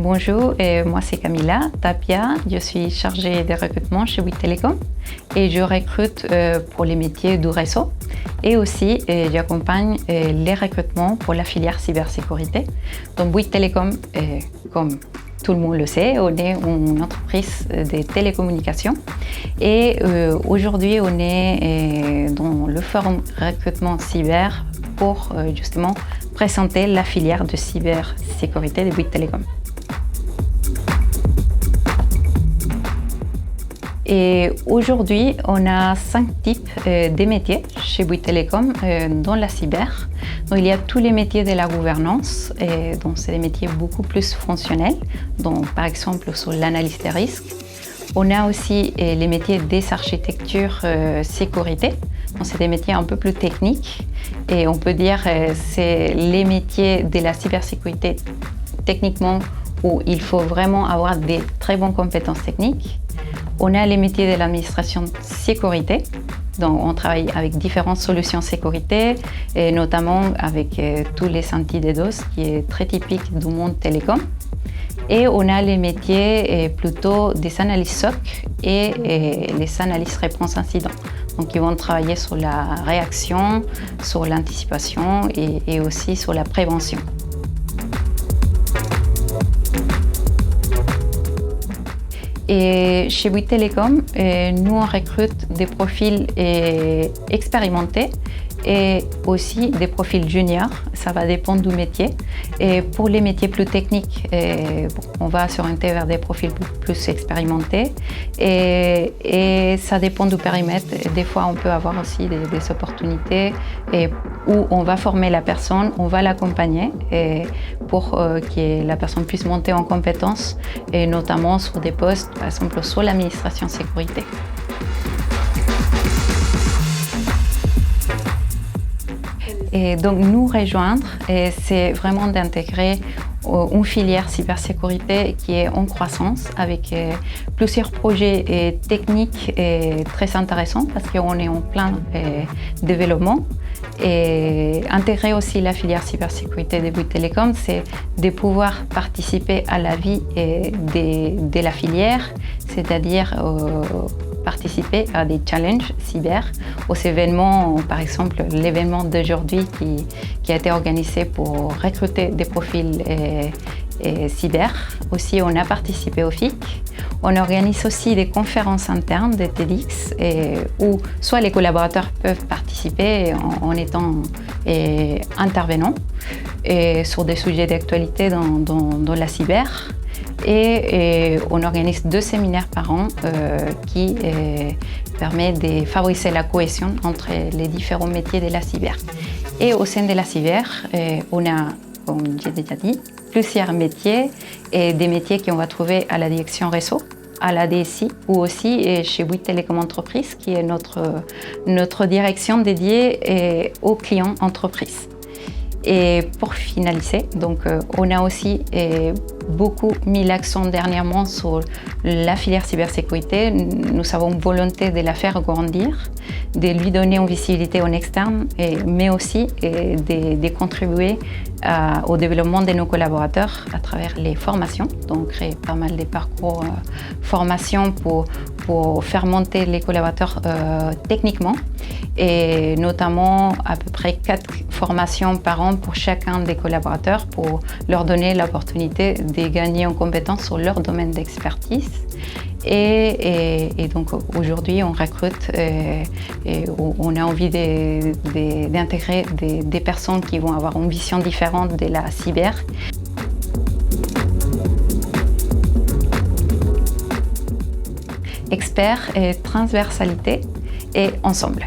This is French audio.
Bonjour, moi c'est Camilla Tapia, je suis chargée de recrutement chez Bouygues Telecom et je recrute pour les métiers du réseau et aussi j'accompagne les recrutements pour la filière cybersécurité. Donc Bouygues Telecom, comme tout le monde le sait, on est une entreprise de télécommunications et aujourd'hui on est dans le forum recrutement cyber pour justement présenter la filière de cybersécurité de Bouygues Telecom. Et aujourd'hui, on a 5 types de métiers chez Bouygues Telecom dans la cyber. Donc, il y a tous les métiers de la gouvernance, donc c'est des métiers beaucoup plus fonctionnels, donc par exemple sur l'analyse des risques. On a aussi les métiers des architectures sécurité, donc c'est des métiers un peu plus techniques et on peut dire c'est les métiers de la cybersécurité techniquement où il faut vraiment avoir des très bonnes compétences techniques. On a les métiers de l'administration sécurité, donc on travaille avec différentes solutions sécurité, et notamment avec tous les anti-DDoS qui est très typique du monde télécom. Et on a les métiers plutôt des analyses SOC et les analyses réponse incident. Donc ils vont travailler sur la réaction, sur l'anticipation et aussi sur la prévention. Et chez Bouygues Telecom, nous on recrute des profils expérimentés et aussi des profils juniors, ça va dépendre du métier. Et pour les métiers plus techniques, on va s'orienter vers des profils plus expérimentés et ça dépend du périmètre. Des fois, on peut avoir aussi des opportunités où on va former la personne, on va l'accompagner pour que la personne puisse monter en compétences, et notamment sur des postes, par exemple sur l'administration sécurité. Et donc nous rejoindre, c'est vraiment d'intégrer une filière cybersécurité qui est en croissance avec plusieurs projets techniques très intéressants parce qu'on est en plein développement. Et intégrer aussi la filière cybersécurité de Bouygues Telecom, c'est de pouvoir participer à la vie de la filière, c'est-à-dire participer à des challenges cyber, aux événements, par exemple l'événement d'aujourd'hui qui a été organisé pour recruter des profils cyber. Aussi, on a participé au FIC. On organise aussi des conférences internes, des TEDx, où soit les collaborateurs peuvent participer en étant intervenants sur des sujets d'actualité dans la cyber. Et on organise 2 séminaires par an qui permettent de favoriser la cohésion entre les différents métiers de la cyber. Et au sein de la cyber, on a, comme j'ai déjà dit, plusieurs métiers et des métiers qu'on va trouver à la direction réseau, à la DSI ou aussi chez Bouygues Telecom Entreprise qui est notre direction dédiée aux clients entreprises. Et pour finaliser, donc, on a aussi beaucoup mis l'accent dernièrement sur la filière cybersécurité. Nous avons volonté de la faire grandir, de lui donner une visibilité en externe, mais aussi de contribuer au développement de nos collaborateurs à travers les formations. Donc créer pas mal de parcours formation pour faire monter les collaborateurs techniquement, et notamment à peu près 4 formations par an pour chacun des collaborateurs pour leur donner l'opportunité de gagner en compétences sur leur domaine d'expertise. Et donc aujourd'hui on recrute et on a envie d'intégrer des personnes qui vont avoir une vision différente de la cyber. Experts et transversalité et ensemble.